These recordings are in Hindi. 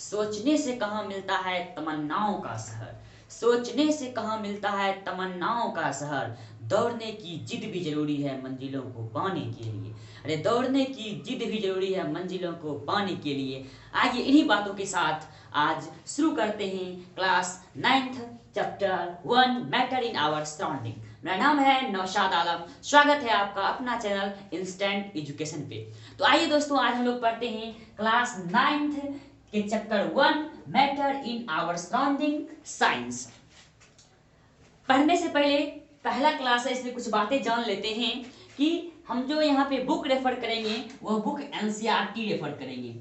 सोचने से कहाँ मिलता है तमन्नाओं का शहर, सोचने से कहाँ मिलता है तमन्नाओं का शहर। दौड़ने की जिद भी जरूरी है मंजिलों को पाने के लिए। अरे दौड़ने की जिद भी जरूरी है मंजिलों को पाने के लिए। आइए इन्हीं बातों के साथ आज शुरू करते हैं class 9th chapter 1 matter in our surrounding. मेरा नाम है नौशाद आलम। स्वागत है आपका अपना चैनल इंस्टेंट एजुकेशन पे। तो आइए दोस्तों, आज हम लोग पढ़ते हैं क्लास 9th के chapter 1 matter in our surrounding science. पढ़ने से पहले पहला क्लास है, इसमें कुछ बातें जान लेते हैं कि हम जो यहाँ पे बुक रेफर करेंगे वह बुक एनसीईआरटी रेफर करेंगे।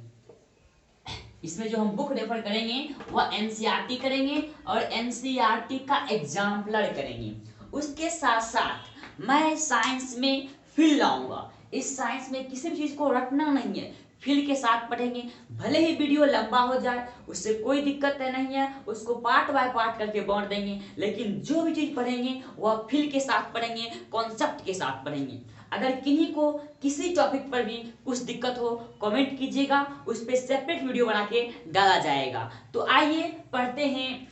इसमें जो हम बुक रेफर करेंगे वह एनसीईआरटी करेंगे और एनसीईआरटी का एग्जाम्पलर करेंगे। उसके साथ साथ मैं साइंस में फील लाऊंगा। इस साइंस में किसी भी चीज को रटना नहीं है, फील के साथ पढ़ेंगे। भले ही वीडियो लंबा हो जाए उससे कोई दिक्कत नहीं है, उसको पार्ट बाय पार्ट करके बांट देंगे, लेकिन जो भी चीज पढ़ेंगे वह फील के साथ पढ़ेंगे, कॉन्सेप्ट के साथ पढ़ेंगे। अगर किन्हीं को किसी टॉपिक पर भी कुछ दिक्कत हो कमेंट कीजिएगा, उस पर सेपरेट वीडियो बना के डाला जाएगा। तो आइए पढ़ते हैं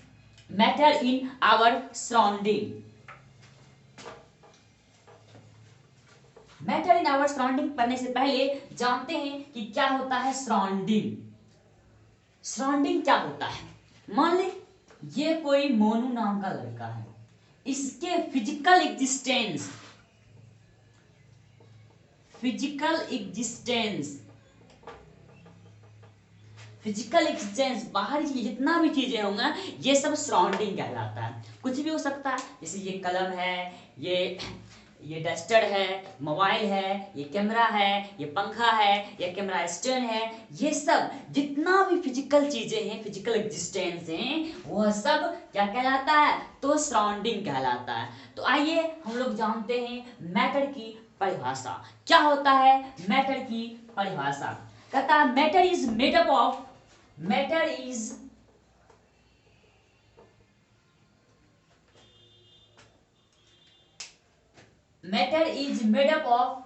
matter in our surrounding. Matter in our surrounding पढ़ने से पहले जानते हैं कि क्या होता है सराउंडिंग। सराउंडिंग क्या होता है? मान ले ये कोई मोनू नाम का लड़का है, इसके फिजिकल एग्जिस्टेंस बाहरी जितना भी चीजें होंगे ये सब सराउंडिंग कहलाता है। कुछ भी हो सकता है, जैसे ये कलम है, ये डस्टर है, मोबाइल है, ये कैमरा है, ये पंखा है, ये कैमरा स्टैंड है। ये सब जितना भी फिजिकल चीजें हैं, फिजिकल एग्जिस्टेंस हैं, वह सब क्या कहलाता है? तो सराउंडिंग कहलाता है। तो आइए हम लोग जानते हैं मैटर की परिभाषा। क्या होता है मैटर की परिभाषा? कहता है matter is made up of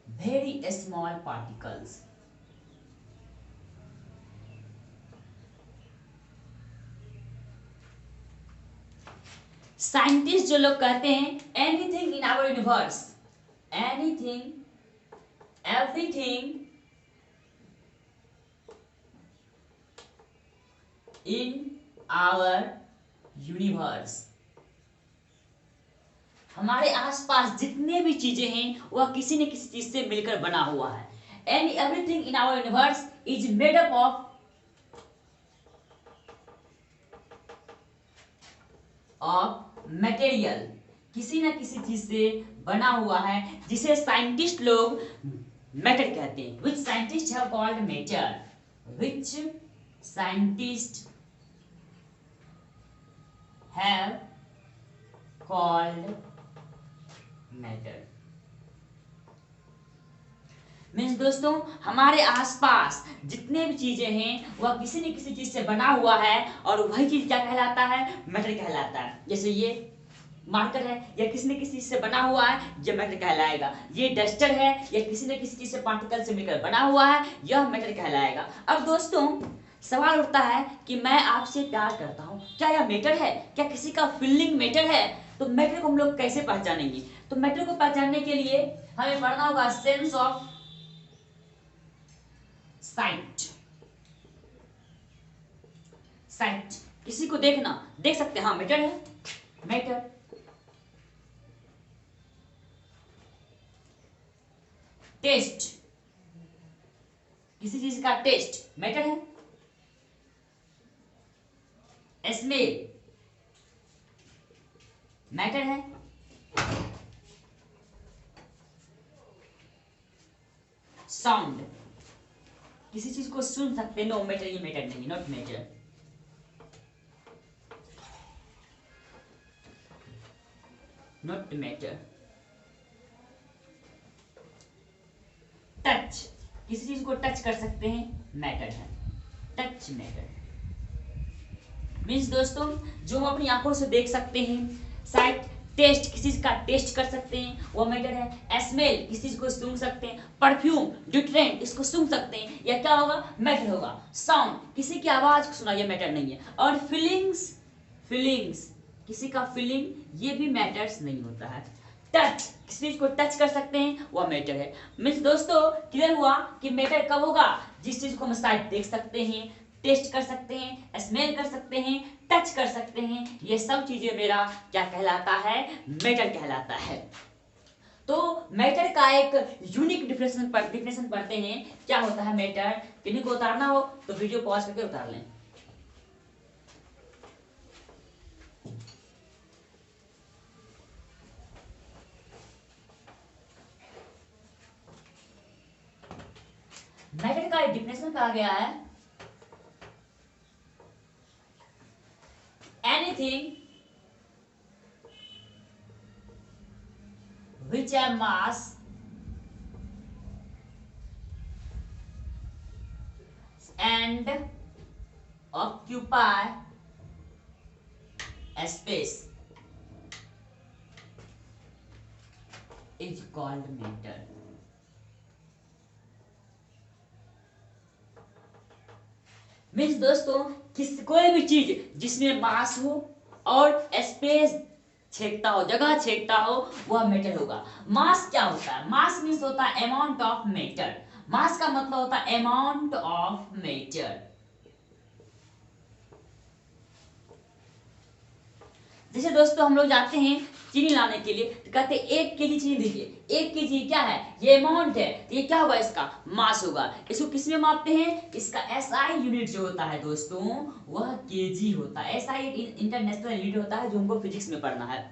very small particles. Scientist जो लोग कहते हैं anything in our universe, everything in our universe, हमारे आसपास जितने भी चीजें हैं वह किसी न किसी चीज से मिलकर बना हुआ है। And everything in our universe is made up of material, किसी न किसी चीज से बना हुआ है, जिसे साइंटिस्ट लोग मैटर कहते हैं। Which scientist have called matter, which scientist have called matter. Means दोस्तों, हमारे आसपास जितने भी चीजें हैं वह किसी न किसी चीज से बना हुआ है और वही चीज क्या कहलाता है? मैटर कहलाता है। जैसे ये मार्कर है, यह किसी न किसी चीज से बना हुआ है, यह मैटर कहलाएगा। ये डस्टर है, यह किसी न किसी चीज से पार्टिकल से मिलकर बना हुआ है, यह मैटर कहलाएगा। अब दोस्तों सवाल उठता है कि मैं आपसे प्यार करता हूं, क्या यह मैटर है? क्या किसी का फीलिंग मैटर है? तो मैटर को हम लोग कैसे पहचानेंगे? तो मैटर को पहचानने के लिए हमें पढ़ना होगा सेंस ऑफ साइट। किसी को देखना, देख सकते हैं, हाँ मैटर है, मैटर। टेस्ट, किसी चीज का टेस्ट मैटर है। स्मेल मैटर है। साउंड, किसी चीज को सुन सकते, नो मैटर, ये मैटर नहीं, not matter. Not matter. Touch, किसी चीज को टच कर सकते हैं, मैटर है, टच मैटर। मीन्स दोस्तों जो हम अपनी आंखों से देख सकते हैं, साइट टेस्ट, किसी चीज का टेस्ट कर सकते हैं, वो मैटर है। स्मेल, किसी चीज को सूंघ सकते हैं। परफ्यूम, डिटरेंट, इसको सूंघ सकते हैं, या क्या होगा, मैटर होगा। साउंड, किसी की आवाज को सुना, ये मैटर नहीं है। और फीलिंग्स, फीलिंग्स, किसी का फीलिंग, ये भी मैटर्स नहीं होता है। टच, किसी चीज को टच कर सकते हैं, वह मैटर है। मीन्स दोस्तों क्लियर हुआ कि मैटर कब होगा, जिस चीज को हम शायद देख सकते हैं, टेस्ट कर सकते हैं, स्मेल कर सकते हैं, टच कर सकते हैं, ये सब चीजें मेरा क्या कहलाता है, मैटर कहलाता है। तो मैटर का एक यूनिक डिफिनेशन पढ़ते हैं, क्या होता है मैटर। किन्हीं को उतारना हो तो वीडियो पॉज करके उतार लें। मैटर का एक डिफिनेशन कहा गया है, anything which have mass and occupy a space is called matter। Means दोस्तों कोई भी चीज जिसमें मास हो और स्पेस छेदता हो, जगह छेदता हो, वह मैटर होगा। मास क्या होता है, मास मीन्स होता है अमाउंट ऑफ मैटर। मास का मतलब होता है अमाउंट ऑफ मैटर। जैसे दोस्तों हम लोग जाते हैं चीनी लाने के लिए, तो कहते हैं 1 केजी चीनी दीजिए। 1 केजी क्या है, ये अमाउंट है, तो ये क्या होगा, इसका मास होगा। इसको किस में मापते हैं, इसका एसआई यूनिट जो होता है दोस्तों, वह केजी होता है। एसआई इंटरनेशनल यूनिट होता है, जो हमको फिजिक्स में पढ़ना है।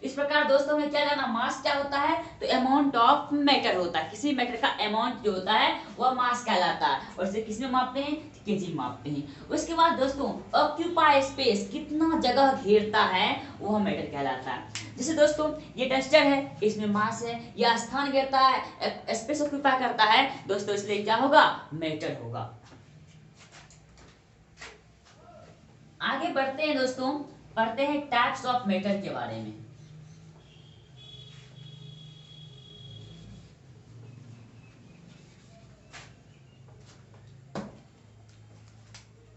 इस प्रकार दोस्तों में क्या जाना, मास क्या होता है, तो अमाउंट ऑफ मैटर होता है। किसी मैटर का अमाउंट जो होता है वह मास कहलाता है, और इसे किस में मापते हैं, केजी मापते हैं। उसके बाद दोस्तों ऑक्यूपाई स्पेस, कितना जगह घेरता है, वह मैटर कहलाता है। जैसे दोस्तों ये डस्टर है, इसमें मास है, यह स्थान घेरता है, स्पेस ऑक्यूपाई करता है दोस्तों, इसलिए क्या होगा, मैटर होगा। आगे बढ़ते हैं दोस्तों, पढ़ते हैं टाइप्स ऑफ मैटर के बारे में।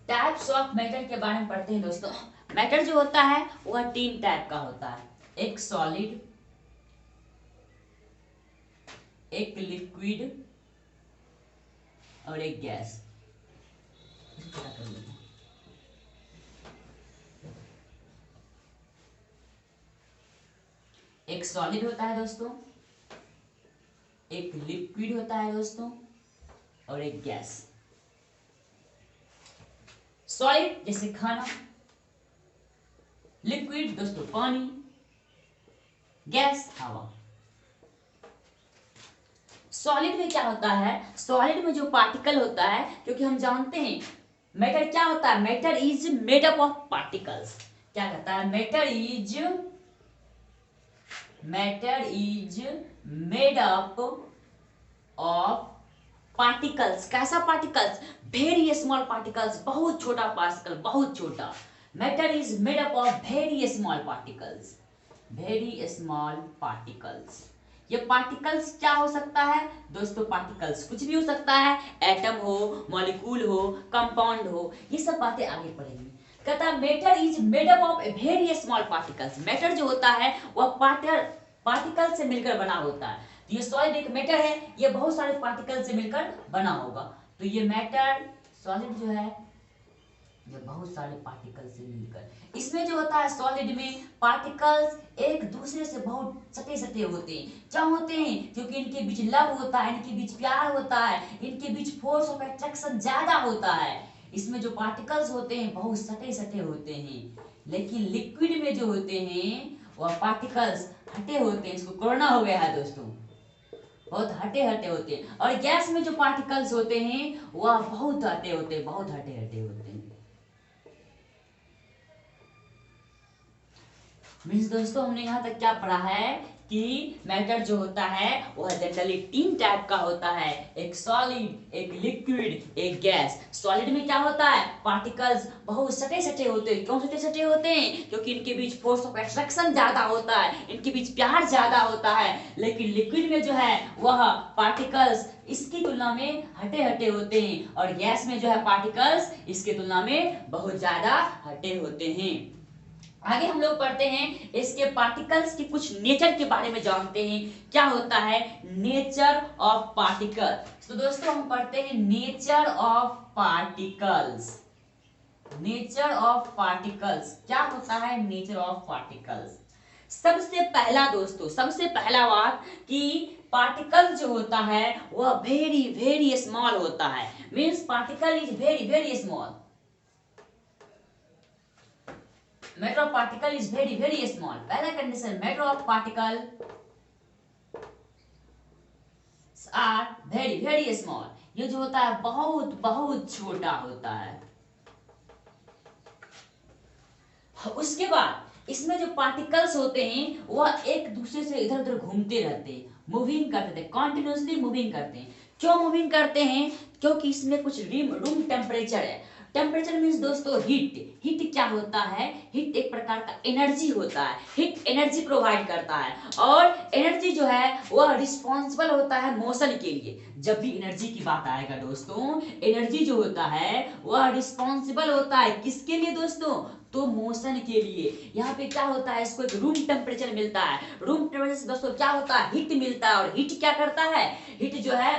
टाइप्स ऑफ मैटर के बारे में पढ़ते हैं दोस्तों। मैटर जो होता है वह 3 टाइप का होता है, एक सॉलिड, एक लिक्विड और एक गैस। एक सॉलिड होता है दोस्तों, एक लिक्विड होता है दोस्तों, और एक गैस। सॉलिड जैसे खाना, लिक्विड दोस्तों पानी, गैस हवा। सॉलिड में क्या होता है, सॉलिड में जो पार्टिकल होता है, क्योंकि हम जानते हैं मैटर क्या होता है, matter is made up of particles. क्या कहता है, matter is made up of particles. कैसा पार्टिकल्स, वेरी स्मॉल पार्टिकल्स, बहुत छोटा पार्टिकल, बहुत छोटा। Matter is made up of very small particles, very small particles. ये पार्टिकल्स क्या हो सकता है दोस्तों, पार्टिकल्स कुछ भी हो सकता है, एटम हो, मॉलिक्यूल हो, कंपाउंड हो, ये सब बातें आगे पढ़ेंगे। कहता है matter is made up of very small particles. Matter जो होता है वह पार्टिकल से मिलकर बना होता है। तो ये सॉलिड एक मैटर है, ये बहुत सारे पार्टिकल से मिलकर बना होगा। तो ये मैटर सॉलिड जो है ये बहुत सारे पार्टिकल से मिलकर, इसमें जो होता है सॉलिड में पार्टिकल्स एक दूसरे से बहुत सटे सटे होते हैं। क्या होते हैं, क्योंकि इनके बीच लव होता है, इनके बीच प्यार होता है, इनके बीच फोर्स ऑफ अट्रैक्शन ज्यादा होता है। इसमें जो पार्टिकल्स होते हैं बहुत सटे सटे होते हैं। लेकिन लिक्विड में जो होते हैं वह पार्टिकल्स हटे होते हैं। इसको कोरोना हो गया है दोस्तों, बहुत हटे हटे होते हैं। और गैस में जो पार्टिकल्स होते हैं वह बहुत हटे होते हैं, बहुत हटे हटे होते हैं। मीन्स दोस्तों हमने यहाँ तक क्या पढ़ा है कि मैटर जो होता है वह जनरली तीन टाइप का होता है, एक सॉलिड, एक लिक्विड, एक गैस। सॉलिड में क्या होता है, पार्टिकल्स बहुत सटे सटे होते हैं। क्यों सटे सटे होते हैं, क्योंकि इनके बीच फोर्स ऑफ अट्रैक्शन ज्यादा होता है, इनके बीच प्यार ज्यादा होता है। लेकिन लिक्विड में जो है वह पार्टिकल्स इसकी तुलना में हटे हटे होते हैं, और गैस में जो है पार्टिकल्स इसकी तुलना में बहुत ज्यादा हटे होते हैं। आगे हम लोग पढ़ते हैं इसके पार्टिकल्स की कुछ नेचर के बारे में जानते हैं। क्या होता है नेचर ऑफ पार्टिकल। तो दोस्तों हम पढ़ते हैं nature of particles. Nature of particles क्या होता है, नेचर ऑफ पार्टिकल्स। सबसे पहला दोस्तों, सबसे पहला बात कि पार्टिकल जो होता है वह वेरी वेरी स्मॉल होता है। Means particle is very very small. matter of particle is very very small। पहला condition, matter of particle are very very small। ये जो होता है बहुत बहुत छोटा होता है। उसके बाद इसमें जो पार्टिकल्स होते हैं वह एक दूसरे से इधर उधर घूमते रहते हैं, मूविंग करते हैं, कॉन्टिन्यूसली मूविंग करते हैं। क्यों मूविंग करते हैं, क्योंकि इसमें कुछ रूम टेम्परेचर है। टेम्परेचर मीन्स दोस्तों हीट। हीट क्या होता है, हीट एक प्रकार का एनर्जी होता है। हीट एनर्जी प्रोवाइड करता है, और एनर्जी जो है वह रिस्पॉन्सिबल होता है मोशन के लिए। जब भी एनर्जी की बात आएगा दोस्तों, एनर्जी जो होता है वह रिस्पॉन्सिबल होता है किसके लिए दोस्तों, तो मोशन के लिए। यहाँ पे क्या होता है, इसको एक रूम टेम्परेचर मिलता है। रूम टेम्परेचर से दोस्तों क्या होता है, हीट मिलता है। और हीट क्या करता है, हीट जो है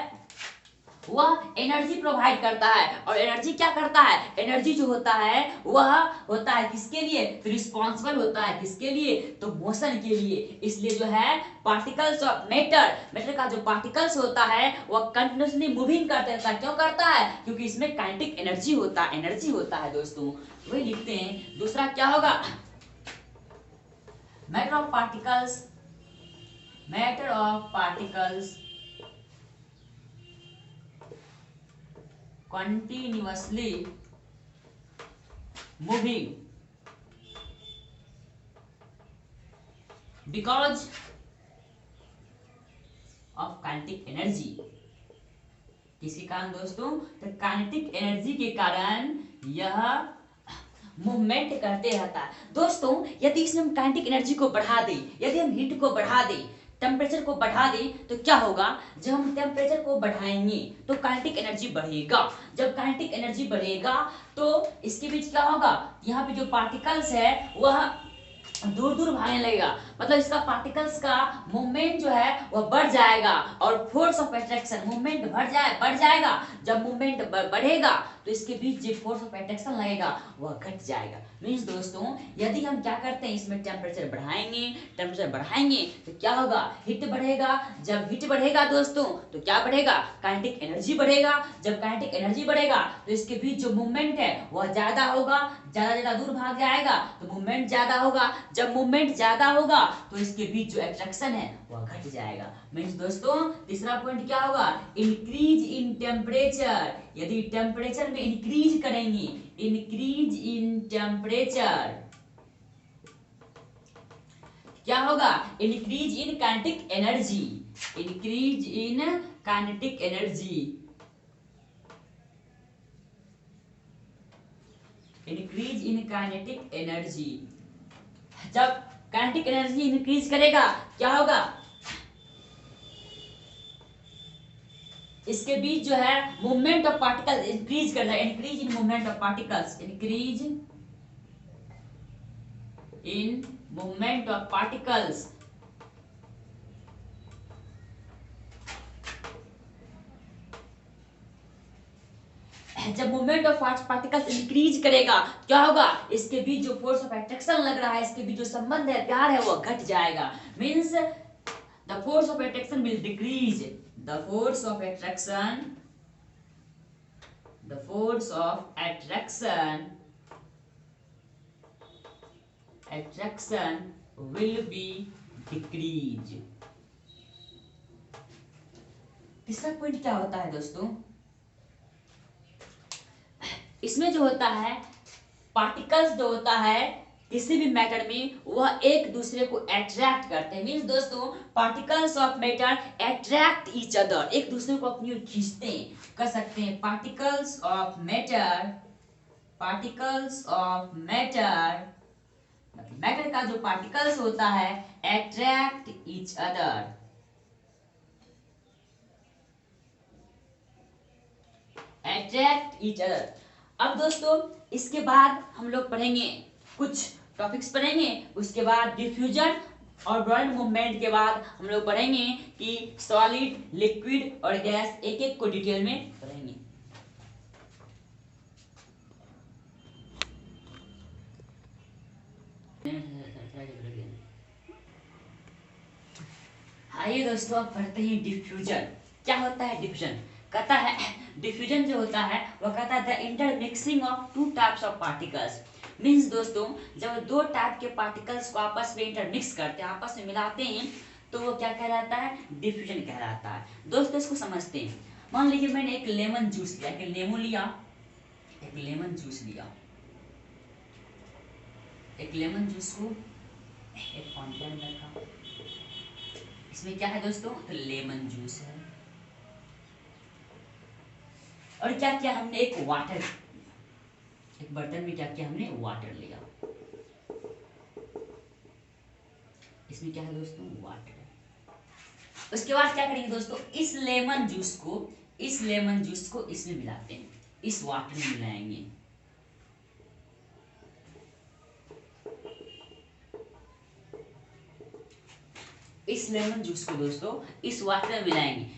वह एनर्जी प्रोवाइड करता है। और एनर्जी क्या करता है, एनर्जी जो होता है वह होता है किसके लिए, तो रिस्पॉन्सिबल होता है किसके लिए, तो मोशन के लिए। इसलिए जो है पार्टिकल्स ऑफ मैटर, मैटर का जो पार्टिकल्स होता है वह कंटिन्यूसली मूविंग करता रहता है। क्यों करता है, क्योंकि इसमें काइनेटिक एनर्जी होता है, एनर्जी होता है दोस्तों। वही लिखते हैं। दूसरा क्या होगा, matter of particles, matter of particles continuously moving because of kinetic energy। किसके कारण दोस्तों, तो काइनेटिक एनर्जी के कारण यह मूवमेंट करते रहता है। दोस्तों यदि इसमें हम काइनेटिक एनर्जी को बढ़ा दें, यदि हम हीट को बढ़ा दें, टेम्परेचर को बढ़ा दें, तो क्या होगा, जब हम टेम्परेचर को बढ़ाएंगे तो काइनेटिक एनर्जी बढ़ेगा। जब काइनेटिक एनर्जी बढ़ेगा तो इसके बीच क्या होगा, यहाँ पे जो पार्टिकल्स है वह दूर दूर भागने लगेगा। मतलब इसका पार्टिकल्स का मूवमेंट जो है वह बढ़ जाएगा, और फोर्स ऑफ अट्रैक्शन, मूवमेंट बढ़ जाएगा। जब मूवमेंट बढ़ेगा तो इसके बीच जो फोर्स ऑफ अट्रैक्शन लगेगा वह घट जाएगा। मीन्स दोस्तों यदि हम क्या करते हैं, इसमें टेम्परेचर बढ़ाएंगे तो क्या होगा, हीट बढ़ेगा। जब हीट बढ़ेगा दोस्तों तो क्या बढ़ेगा, काइनेटिक एनर्जी बढ़ेगा। जब काइनेटिक एनर्जी बढ़ेगा तो इसके बीच जो मूवमेंट है वह ज्यादा होगा, ज्यादा दूर भाग जाएगा तो मूवमेंट ज्यादा होगा। जब मूवमेंट ज्यादा होगा तो इसके बीच जो अट्रैक्शन है वह घट जाएगा। मीन्स दोस्तों तीसरा पॉइंट क्या होगा, इंक्रीज इन टेम्परेचर। यदि टेम्परेचर में इंक्रीज करेंगे, इंक्रीज इन टेम्परेचर, क्या होगा, increase in kinetic energy, increase in kinetic energy, increase in kinetic energy. जब काइनेटिक एनर्जी इंक्रीज करेगा क्या होगा, इसके बीच जो है मूवमेंट ऑफ पार्टिकल्स इंक्रीज करना है। Increase in movement of particles, increase in movement of particles. जब मूवमेंट ऑफ पार्टिकल्स इंक्रीज करेगा क्या होगा, इसके बीच जो फोर्स ऑफ अट्रैक्शन लग रहा है, इसके बीच जो संबंध है, प्यार है, वो घट जाएगा। Means the force of attraction will decrease, the force of attraction, the force of attraction, attraction will be decrease। तीसरा पॉइंट क्या होता है दोस्तों, इसमें जो होता है पार्टिकल्स जो होता है किसी भी मैटर में वह एक दूसरे को अट्रैक्ट करते हैं। मीन्स दोस्तों particles of matter attract each other, एक दूसरे को अपनी ओर खींचते हैं। कह सकते हैं particles of matter, particles of matter, matter का जो पार्टिकल्स होता है attract each other, attract each other. अब दोस्तों इसके बाद हम लोग पढ़ेंगे कुछ टॉपिक्स पढ़ेंगे, उसके बाद डिफ्यूजन और ब्रॉयलिंग मूवमेंट के बाद हम लोग पढ़ेंगे कि सॉलिड, लिक्विड और गैस, एक एक को डिटेल में पढ़ेंगे। आइए दोस्तों अब पढ़ते हैं डिफ्यूजन। क्या होता है डिफ्यूजन? कहता है डिफ्यूजन जो होता है वह कहता है the intermixing of two types of particles. Means दोस्तों जब दो टाइप के पार्टिकल्स को आपस में इंटरमिक्स करते हैं, आपस में मिलाते हैं, तो वो क्या कहलाता है? डिफ्यूजन कहलाता है। दोस्तों इसको समझते हैं। मान लीजिए मैंने एक लेमन जूस लिया, एक लेमन लिया, एक लेमन जूस लिया, एक लेमन जूस को एक फाउंटेन में रखा, इसमें क्या है दोस्तों? तो लेमन जूस है। और क्या किया हमने? एक वाटर, एक बर्तन में क्या किया हमने? वाटर लिया, इसमें क्या है दोस्तों? वाटर है। उसके बाद क्या करेंगे दोस्तों? इस लेमन जूस को, इस लेमन जूस को इसमें मिलाते हैं, इस वाटर में मिलाएंगे। इस लेमन जूस को दोस्तों इस वाटर में मिलाएंगे।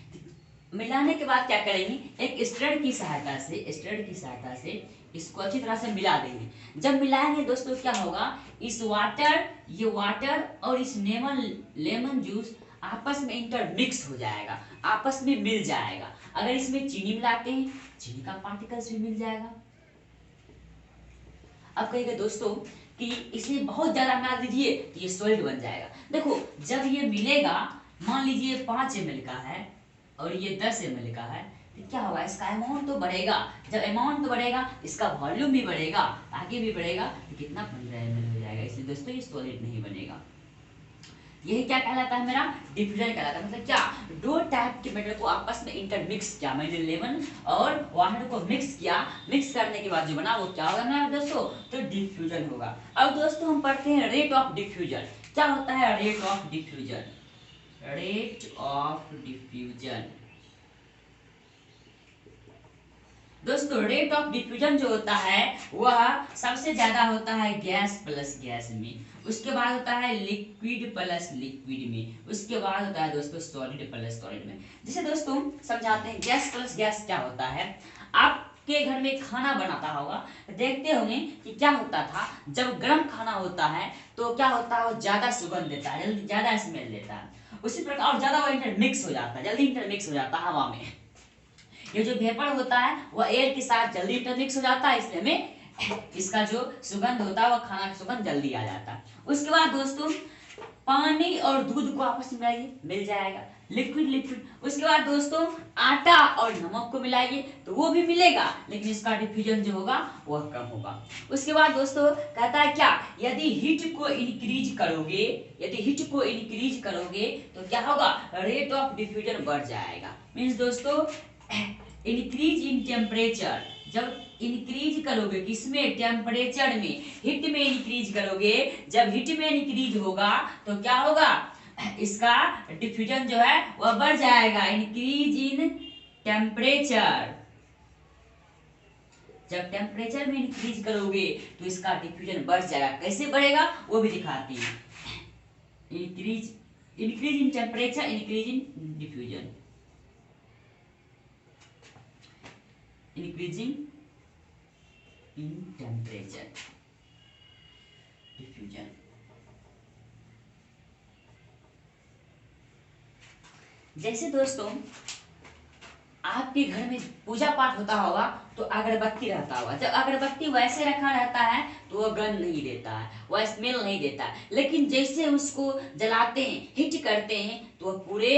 मिलाने के बाद क्या करेंगे? एक स्ट्रेड की सहायता से, स्ट्रेड की सहायता से इसको अच्छी तरह से मिला देंगे। जब मिलाएंगे दोस्तों क्या होगा? इस वाटर, ये वाटर और इस लेमन जूस आपस में इंटरमिक्स हो जाएगा, आपस में मिल जाएगा। अगर इसमें चीनी मिलाते हैं, चीनी का पार्टिकल्स भी मिल जाएगा। अब कहेंगे दोस्तों कि इसमें बहुत ज्यादा मिला दीजिए तो ये सॉलिड बन जाएगा। देखो जब ये मिलेगा, मान लीजिए 5 ml का है और ये 10 ml का है, तो क्या होगा? इसका अमाउंट तो बढ़ेगा। जब अमाउंट बढ़ेगा इसका वॉल्यूम भी बढ़ेगा, आगे भी बढ़ेगा, तो कितना 15 ml हो जाएगा। इसलिए दोस्तों ये सॉलिड नहीं बनेगा। यही क्या कहलाता है? मेरा डिफ्यूजन कहलाता है। मतलब क्या? दो टाइप के मेटल को आपस में इंटरमिक्स किया, मैंने लेमन और वाटर को मिक्स किया, मिक्स करने के बाद जो बना वो क्या होगा ना दोस्तों? तो डिफ्यूजन होगा। अब दोस्तों हम पढ़ते हैं रेट ऑफ डिफ्यूजन। क्या होता है rate of diffusion? Rate of diffusion दोस्तों, रेट ऑफ डिफ्यूजन जो होता है वह सबसे ज्यादा होता है गैस प्लस गैस में, उसके बाद होता है लिक्विड प्लस लिक्विड में, उसके बाद होता है दोस्तों सॉलिड प्लस सॉलिड में। जैसे दोस्तों समझाते हैं गैस प्लस गैस क्या होता है। आपके घर में खाना बनाता होगा, देखते होंगे कि क्या होता था, जब गर्म खाना होता है तो क्या होता है? वो ज्यादा सुगंध देता है, जल्दी ज्यादा स्मेल देता है। उसी प्रकार और ज्यादा वो इंटरमिक्स हो जाता है, जल्दी इंटरमिक्स हो जाता है हवा में। ये जो वेपर होता है वह एयर के साथ जल्दी इंटरमिक्स हो जाता है, इसलिए में इसका जो सुगंध होता है वह खाना का सुगंध जल्दी आ जाता है। उसके बाद दोस्तों पानी और दूध को आपस में मिलाइए, मिल जाएगा लिक्विड लिक्विड। उसके बाद दोस्तों आटा और नमक को मिलाइए तो वो भी मिलेगा, लेकिन इसका डिफ्यूजन जो होगा वह कम होगा। उसके बाद दोस्तों कहता है क्या? यदि हीट को इंक्रीज करोगे, यदि हीट को इंक्रीज करोगे तो क्या होगा? रेट ऑफ डिफ्यूजन बढ़ जाएगा। मीन्स दोस्तों इंक्रीज इन टेम्परेचर, जब इंक्रीज करोगे किसमें? टेम्परेचर में, हीट में इंक्रीज करोगे, जब हीट में इंक्रीज होगा तो क्या होगा? इसका डिफ्यूजन जो है वह बढ़ जाएगा। इंक्रीज इन टेम्परेचर, जब टेम्परेचर में इंक्रीज करोगे तो इसका डिफ्यूजन बढ़ जाएगा। कैसे बढ़ेगा वो भी दिखाती है। Increase in temperature, increase in diffusion, increasing in temperature, diffusion। जैसे दोस्तों आपके घर में पूजा पाठ होता होगा तो अगरबत्ती रहता होगा, जब अगरबत्ती वैसे रखा रहता है तो वह गंध नहीं देता है, वह स्मेल नहीं देता है, लेकिन जैसे उसको जलाते हैं, हीट करते हैं तो वह पूरे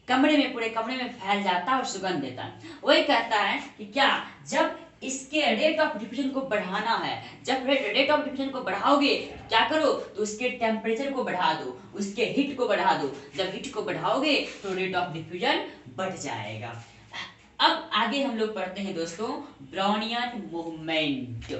कमरे में फैल जाता है और सुगंध देता है। वही कहता है कि क्या? जब इसके रेट ऑफ डिफ्यूजन को बढ़ाना है। जब रेट ऑफ डिफ्यूजन को बढ़ाओगे तो क्या करो, तो उसके टेम्परेचर को बढ़ा दो, उसके हीट को बढ़ा दो। जब हीट को बढ़ाओगे तो रेट ऑफ डिफ्यूजन बढ़ जाएगा। अब आगे हम लोग पढ़ते हैं दोस्तों ब्राउनियन मूवमेंट।